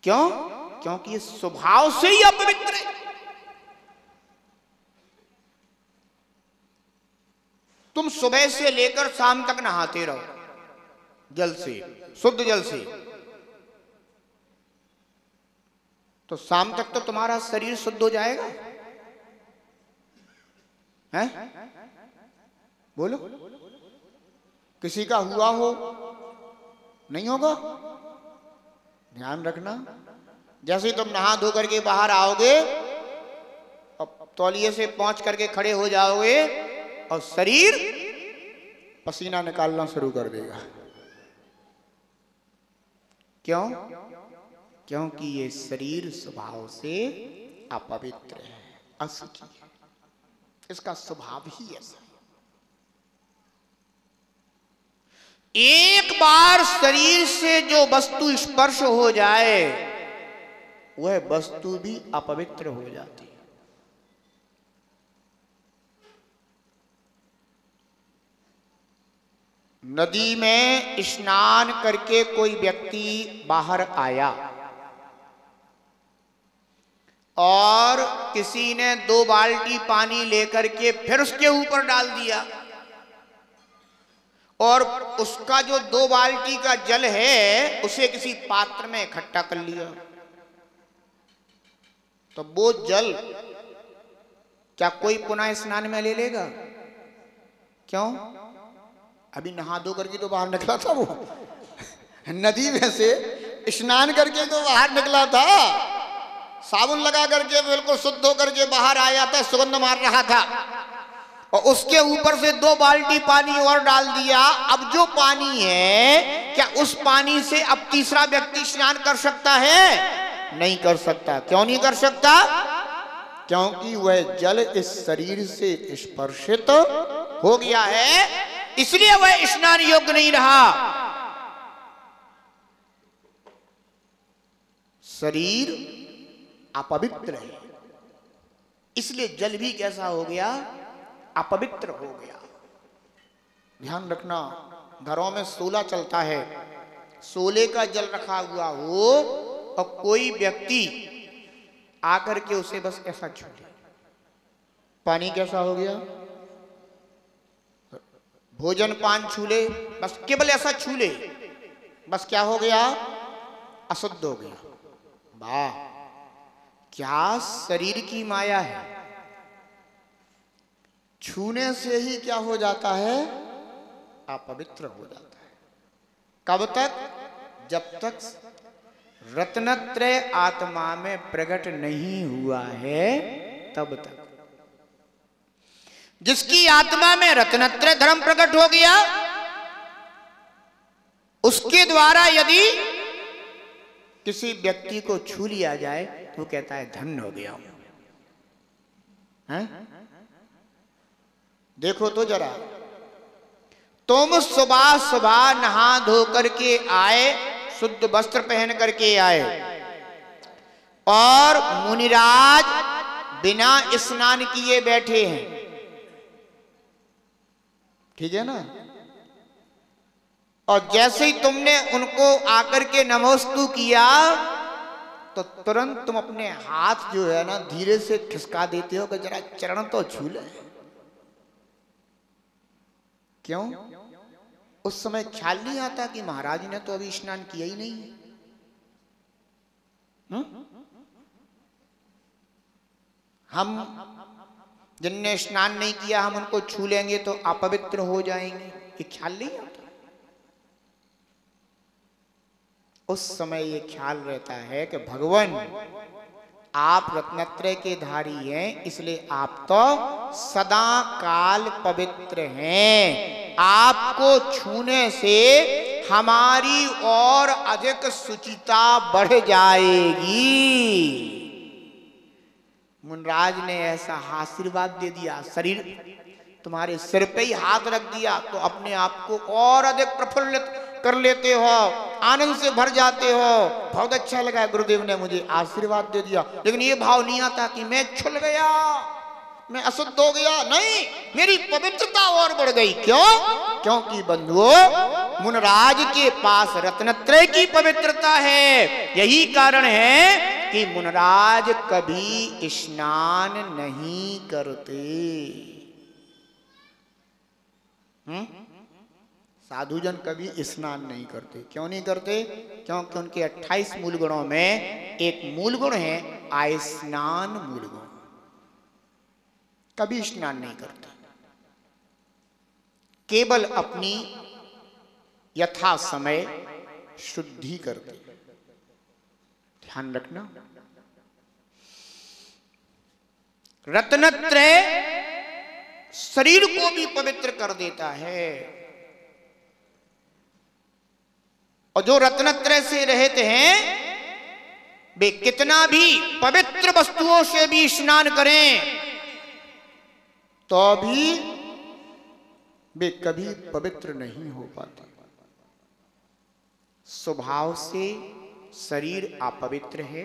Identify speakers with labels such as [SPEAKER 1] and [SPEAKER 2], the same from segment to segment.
[SPEAKER 1] क्यों? क्योंकि ये स्वभाव से ही अपवित्र है। तुम सुबह से लेकर शाम तक नहाते रहो जल से, शुद्ध जल से, तो शाम तक तो तुम्हारा शरीर शुद्ध हो जाएगा, हैं? बोलो, किसी का हुआ हो? नहीं होगा। ध्यान रखना, जैसे ही तुम नहा धो करके बाहर आओगे और तौलिए से पहुंच करके खड़े हो जाओगे और शरीर पसीना निकालना शुरू कर देगा। क्यों? क्योंकि ये शरीर स्वभाव से अपवित्र है, अशुचि है, इसका स्वभाव ही ऐसा है। एक बार शरीर से जो वस्तु स्पर्श हो जाए वह वस्तु भी अपवित्र हो जाती है। नदी में स्नान करके कोई व्यक्ति बाहर आया और किसी ने 2 बाल्टी पानी लेकर के फिर उसके ऊपर डाल दिया और उसका जो 2 बाल्टी का जल है उसे किसी पात्र में इकट्ठा कर लिया, तो वो जल क्या कोई पुनः स्नान में ले लेगा? क्यों? अभी नहा धो करके तो बाहर निकला था वो नदी में से स्नान करके तो बाहर निकला था, साबुन लगा करके बिल्कुल शुद्ध होकर के बाहर आया था, सुगंध मार रहा था, और उसके ऊपर से 2 बाल्टी पानी और डाल दिया। अब जो पानी है, क्या उस पानी से अब तीसरा व्यक्ति स्नान कर सकता है? नहीं कर सकता। क्यों नहीं कर सकता? क्योंकि वह जल इस शरीर से स्पर्शित हो गया है, इसलिए वह स्नान योग्य नहीं रहा। शरीर अपवित्र है, इसलिए जल भी कैसा हो गया? अपवित्र हो गया। ध्यान रखना, घरों में सोला चलता है, सोले का जल रखा हुआ हो और कोई व्यक्ति आकर के उसे बस ऐसा छू ले, पानी कैसा हो गया? भोजन पान छू ले, बस केवल ऐसा छू ले, बस क्या हो गया? अशुद्ध हो गया। वाह, क्या शरीर की माया है! छूने से ही क्या हो जाता है? अपवित्र हो जाता है। कब तक? जब तक रत्नत्रय आत्मा में प्रकट नहीं हुआ है तब तक। जिसकी आत्मा में रत्नत्रय धर्म प्रकट हो गया, उसके द्वारा यदि किसी व्यक्ति को छू लिया जाए तो कहता है धन्य हो गया हूं। देखो तो जरा, तुम सुबह सुबह नहा धो करके आए, शुद्ध वस्त्र पहन करके आए, और मुनिराज बिना स्नान किए बैठे हैं, ठीक है ना? और जैसे ही तुमने उनको आकर के नमोस्तु किया तो तुरंत तुम अपने हाथ जो है ना धीरे से खिसका देते हो कि जरा चरण तो छू ले। क्यों? उस समय ख्याल नहीं आता कि महाराज ने तो अभी स्नान किया ही नहीं है। हम जिनने स्नान नहीं किया हम उनको छू लेंगे तो अपवित्र हो जाएंगे, ये ख्याल नहीं आता। उस समय ये ख्याल रहता है कि भगवान आप रत्नत्रय के धारी हैं, इसलिए आप तो सदा काल पवित्र हैं, आपको छूने से हमारी और अधिक शुचिता बढ़ जाएगी। मुनराज ने ऐसा आशीर्वाद दे दिया, शरीर तुम्हारे सिर पे ही हाथ रख दिया तो अपने आप को और अधिक प्रफुल्लित कर लेते हो, आनंद से भर जाते हो। बहुत अच्छा लगा, गुरुदेव ने मुझे आशीर्वाद दे दिया, लेकिन ये भाव नहीं आता कि मैं छुल गया, मैं अशुद्ध हो गया, नहीं, मेरी पवित्रता और बढ़ गई। क्यों? क्योंकि बंधुओं मुनराज के पास रत्नत्रय की पवित्रता है। यही कारण है कि मुनराज कभी स्नान नहीं करते। साधुजन कभी स्नान नहीं करते। क्यों नहीं करते? क्योंकि उनके 28 मूल गुणों में एक मूल गुण है आयस्नान मूल गुण। कभी स्नान नहीं करते, केवल अपनी यथा समय शुद्धि करते। ध्यान रखना, रत्नत्रय शरीर को भी पवित्र कर देता है, और जो रत्नत्रय से रहते हैं वे कितना भी पवित्र वस्तुओं से भी स्नान करें तो भी वे कभी पवित्र नहीं हो पाते। स्वभाव से शरीर अपवित्र है,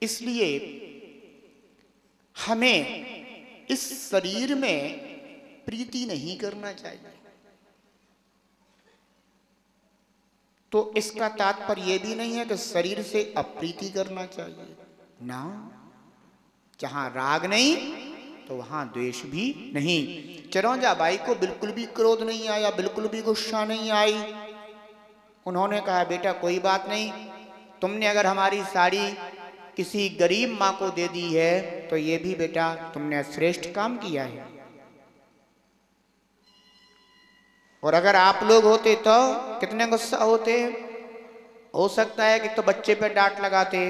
[SPEAKER 1] इसलिए हमें इस शरीर में प्रीति नहीं करना चाहिए। तो इसका तात्पर्य यह भी नहीं है कि शरीर से अप्रीति करना चाहिए ना। जहां राग नहीं तो वहां द्वेष भी नहीं। चिरौंजा बाई को बिल्कुल भी क्रोध नहीं आया, बिल्कुल भी गुस्सा नहीं आई। उन्होंने कहा बेटा कोई बात नहीं, तुमने अगर हमारी साड़ी किसी गरीब माँ को दे दी है तो ये भी बेटा तुमने श्रेष्ठ काम किया है। और अगर आप लोग होते तो कितने गुस्सा होते। हो सकता है कि तो बच्चे पे डांट लगाते,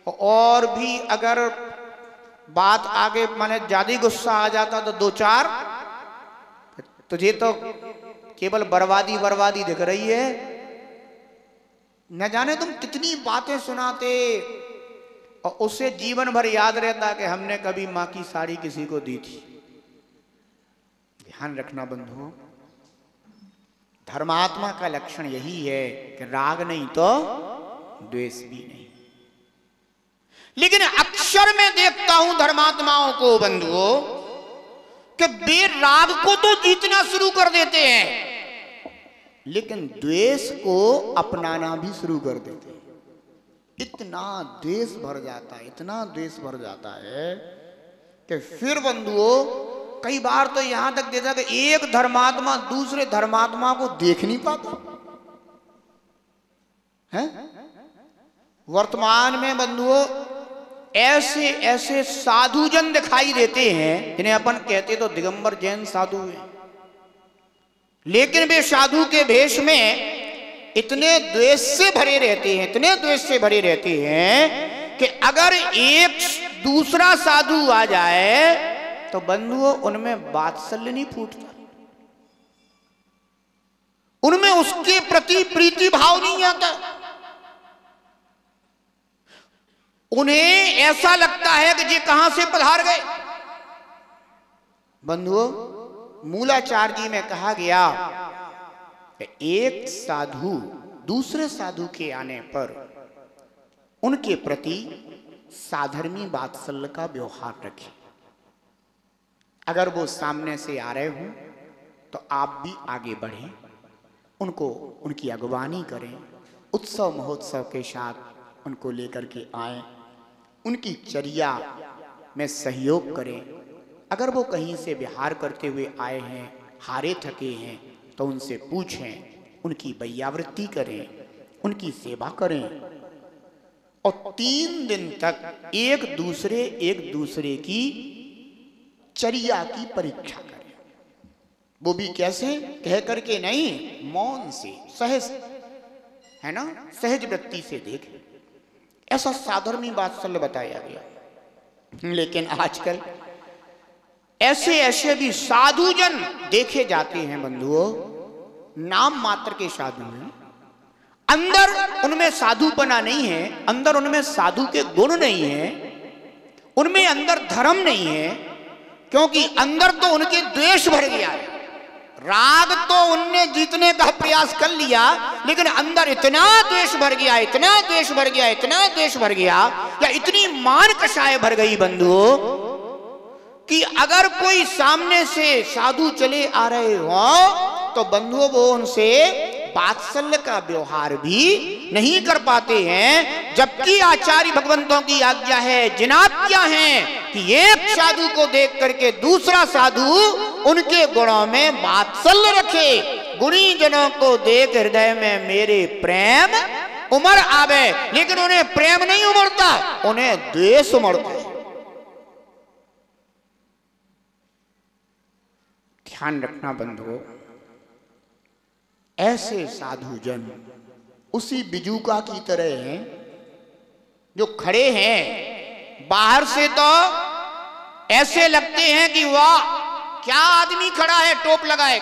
[SPEAKER 1] और भी अगर बात आगे माने ज्यादा गुस्सा आ जाता तो दो चार, तुझे तो केवल बर्बादी बर्बादी दिख रही है, न जाने तुम कितनी बातें सुनाते, और उसे जीवन भर याद रहता कि हमने कभी माँ की साड़ी किसी को दी थी। ध्यान रखना बंधुओं, धर्मात्मा का लक्षण यही है कि राग नहीं तो द्वेष भी नहीं। लेकिन अक्सर मैं देखता हूं धर्मात्माओं को बंधुओं कि वे राग को तो जीतना शुरू कर देते हैं, लेकिन द्वेष को अपनाना भी शुरू कर देते हैं। इतना द्वेष भर जाता है, इतना द्वेष भर जाता है कि फिर बंधुओं कई बार तो यहां तक देखा कि एक धर्मात्मा दूसरे धर्मात्मा को देख नहीं पाता है। वर्तमान में बंधुओं ऐसे ऐसे साधुजन दिखाई देते हैं जिन्हें अपन कहते तो दिगंबर जैन साधु हैं, लेकिन वे साधु के भेष में इतने द्वेष से भरे रहते हैं, इतने द्वेष से भरे रहते हैं कि अगर एक दूसरा साधु आ जाए तो बंधुओं उनमें वात्सल्य नहीं फूटता, उनमें उसके प्रति प्रीति भाव नहीं आता। उन्हें ऐसा लगता है कि ये कहां से पधार गए। बंधुओं मूलाचार्य जी में कहा गया कि एक साधु दूसरे साधु के आने पर उनके प्रति साधर्मी वात्सल्य का व्यवहार रखें। अगर वो सामने से आ रहे हों तो आप भी आगे बढ़ें, उनको उनकी अगवानी करें, उत्सव महोत्सव के साथ उनको लेकर के आए, उनकी चर्या में सहयोग करें। अगर वो कहीं से विहार करते हुए आए हैं, हारे थके हैं, तो उनसे पूछें, उनकी वैयावृत्ति करें, उनकी सेवा करें, और 3 दिन तक एक दूसरे की चर्या की परीक्षा करें। वो भी कैसे? कह करके नहीं, मौन से, सहज, है ना, सहज वृत्ति से देखें। ऐसा साधर्मी वात्सल्य बताया गया। लेकिन आजकल ऐसे ऐसे भी साधुजन देखे जाते हैं बंधुओं, नाम मात्र के साधु हैं, अंदर उनमें साधुपना नहीं है, अंदर उनमें साधु के गुण नहीं है, उनमें अंदर धर्म नहीं है, क्योंकि अंदर तो उनके द्वेष भर गया है। राग तो उनने जीतने का प्रयास कर लिया, लेकिन अंदर इतना द्वेष भर गया, इतना द्वेष भर गया, इतना द्वेष भर गया, या इतनी मान कषाय भर गई बंधुओं कि अगर कोई सामने से साधु चले आ रहे हो तो बंधुओं वो उनसे वात्सल्य का व्यवहार भी नहीं कर पाते हैं, जबकि आचार्य भगवंतों की आज्ञा है, जिनाज्ञा है कि एक साधु को देख करके दूसरा साधु उनके गुणों में वात्सल्य रखे। गुणी जनों को देख हृदय में मेरे प्रेम उमड़ आवे, लेकिन उन्हें प्रेम नहीं उमड़ता, उन्हें द्वेष उमड़ता है। ध्यान रखना बंधुओं, ऐसे साधु जन उसी बिजूका की तरह हैं जो खड़े हैं। बाहर से तो ऐसे लगते हैं कि वाह क्या आदमी खड़ा है टोप लगाए,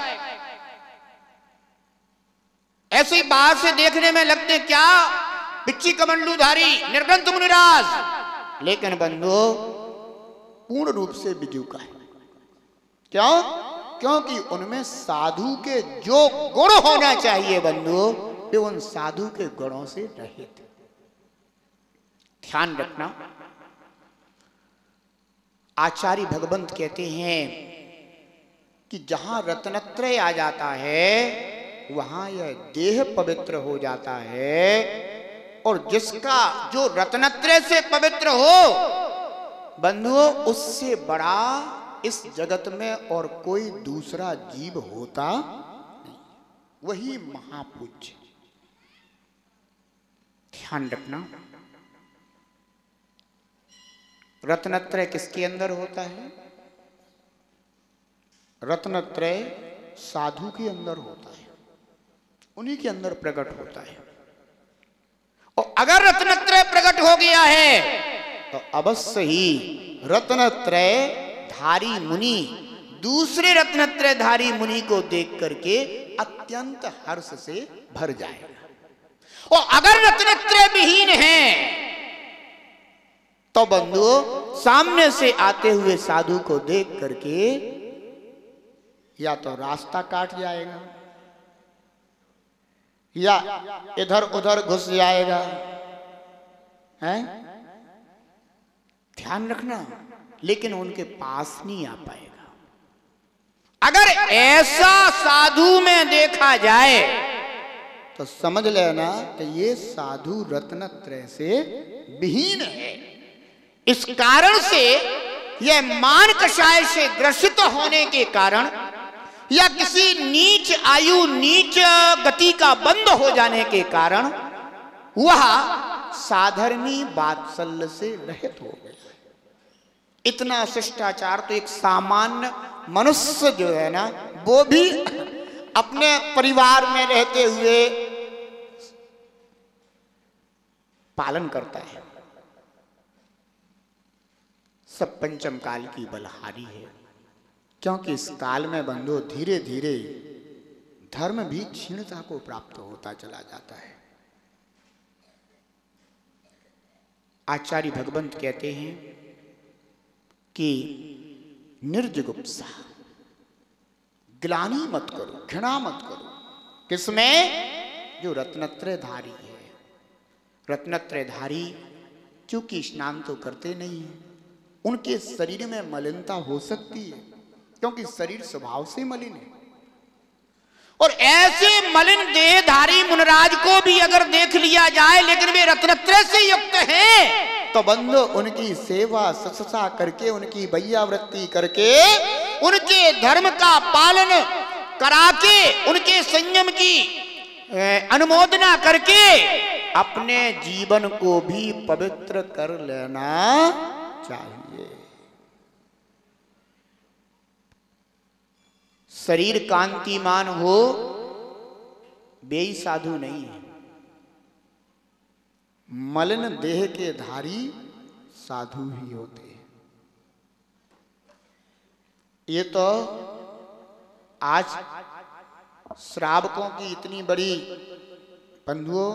[SPEAKER 1] ऐसे ही बाहर से देखने में लगते क्या पिच्ची कमंडलूधारी निर्ग्रंथ मुनिराज, लेकिन बंधुओं पूर्ण रूप से बिजूका है। क्यों? क्योंकि उनमें साधु के जो गुण होना चाहिए बंधुओं, वे उन साधु के गुणों से रहित। ध्यान रखना, आचार्य भगवंत कहते हैं कि जहां रत्नत्रय आ जाता है वहां यह देह पवित्र हो जाता है, और जिसका जो रत्नत्रय से पवित्र हो बंधुओं, उससे बड़ा इस जगत में और कोई दूसरा जीव होता नहीं, वही महापूज्य। ध्यान रखना, रत्नत्रय किसके अंदर होता है? रत्नत्रय साधु के अंदर होता है, उन्हीं के अंदर प्रकट होता है। और अगर रत्नत्रय प्रकट हो गया है तो अवश्य ही रत्नत्रय धारी मुनि दूसरे रत्नत्रय धारी मुनि को देख करके अत्यंत हर्ष से भर जाएगा। और अगर रत्नत्रय विहीन है तो बंधुओं सामने से आते हुए साधु को देख करके या तो रास्ता काट जाएगा या इधर उधर घुस जाएगा। हैं? ध्यान रखना, लेकिन उनके पास नहीं आ पाएगा। अगर ऐसा साधु में देखा जाए तो समझ लेना कि ये साधु रत्नत्रय से विहीन है। इस कारण से यह मान कषाय से ग्रसित होने के कारण या किसी नीच आयु नीच गति का बंद हो जाने के कारण वह साधर्मी वात्सल्य से रहित हो गया। इतना शिष्टाचार तो एक सामान्य मनुष्य जो है ना, वो भी अपने परिवार में रहते हुए पालन करता है। सब पंचम काल की बलहारी है, क्योंकि इस काल में बंधु धीरे धीरे धर्म भी क्षीणता को प्राप्त होता चला जाता है। आचार्य भगवंत कहते हैं कि निर्जगुप्सा, ग्लानि मत करो, घृणा मत करो। किसमें? जो रत्नत्रय धारी है। रत्नत्रय धारी चूंकि स्नान तो करते नहीं है, उनके शरीर में मलिनता हो सकती है, क्योंकि शरीर स्वभाव से मलिन है। और ऐसे मलिन देहधारी मुनराज को भी अगर देख लिया जाए लेकिन वे रत्नत्रय से युक्त हैं, तो बंधु उनकी सेवा सत्सा करके, उनकी वैयावृत्ति करके, उनके धर्म का पालन करा के, उनके संयम की अनुमोदना करके अपने जीवन को भी पवित्र कर लेना चाहिए। शरीर कांतिमान हो बेई साधु नहीं है, मलिन देह के धारी साधु ही होते हैं। ये तो आज श्रावकों की इतनी बड़ी बंधुओं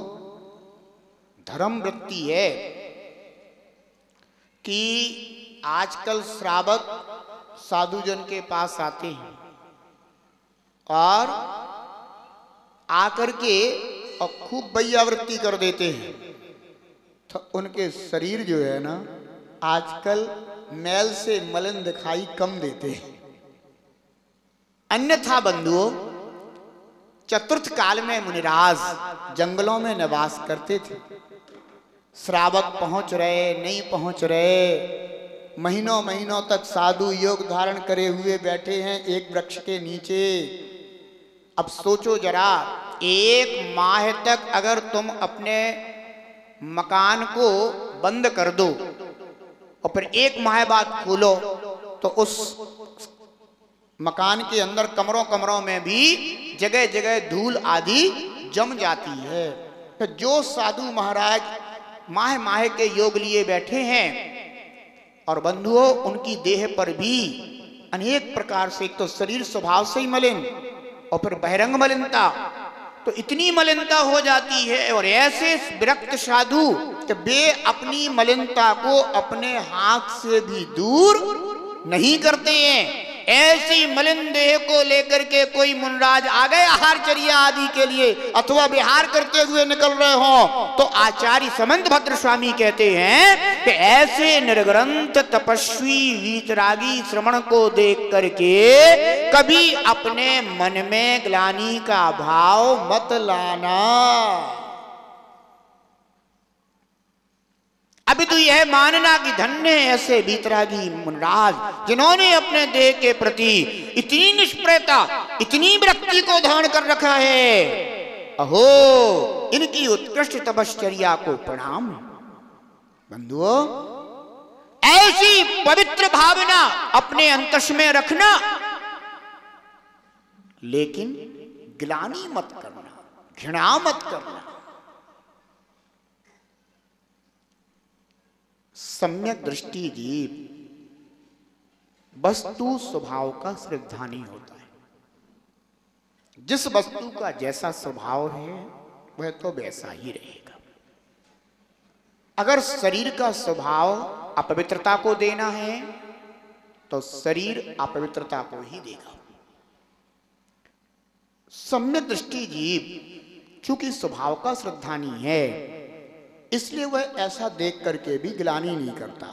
[SPEAKER 1] धर्म वृत्ति है कि आजकल श्रावक साधुजन के पास आते हैं और आकर के और खूब वैयावृत्ति कर देते हैं। तो उनके शरीर जो है ना आजकल मैल से मलिन दिखाई कम देते हैं। अन्यथा बंधुओं, चतुर्थ काल में मुनिराज जंगलों में निवास करते थे। श्रावक पहुंच रहे, नहीं पहुंच रहे, महीनों महीनों तक साधु योग धारण करे हुए बैठे हैं एक वृक्ष के नीचे। अब सोचो जरा, एक माह तक अगर तुम अपने मकान को बंद कर दो और फिर एक माह बाद खोलो तो उस मकान के अंदर कमरों कमरों में भी जगह जगह धूल आदि जम जाती है। तो जो साधु महाराज माह माह के योग लिए बैठे हैं और बंधुओं, उनकी देह पर भी अनेक प्रकार से, एक तो शरीर स्वभाव से ही मलिन और फिर बहिरंग मलिनता, तो इतनी मलिनता हो जाती है। और ऐसे विरक्त साधु कि वे अपनी मलिनता को अपने हाथ से भी दूर नहीं करते हैं। ऐसी मलिन देह को लेकर के कोई मुनराज आ गए आहारचर्या आदि के लिए अथवा विहार करते हुए निकल रहे हो, तो आचार्य समंत भद्र स्वामी कहते हैं कि ऐसे निर्ग्रंथ तपस्वी वीतरागी श्रमण को देख करके कभी अपने मन में ग्लानि का भाव मत लाना। अभी तो यह मानना कि धन्य है ऐसे वीतरागी मुनराज जिन्होंने अपने देह के प्रति इतनी निष्प्रयता, इतनी विरक्ति को धारण कर रखा है। अहो, इनकी उत्कृष्ट तपश्चर्या को प्रणाम। बंधुओं, ऐसी पवित्र भावना अपने अंतस में रखना, लेकिन ग्लानि मत करना, घृणा मत करना। सम्यक दृष्टि जीव वस्तु स्वभाव का श्रद्धानी होता है। जिस वस्तु का जैसा स्वभाव है वह तो वैसा ही रहेगा। अगर शरीर का स्वभाव अपवित्रता को देना है तो शरीर अपवित्रता को ही देगा। सम्यक दृष्टि जीव चूंकि स्वभाव का श्रद्धानी है, इसलिए वह ऐसा देख करके भी ग्लानि नहीं करता।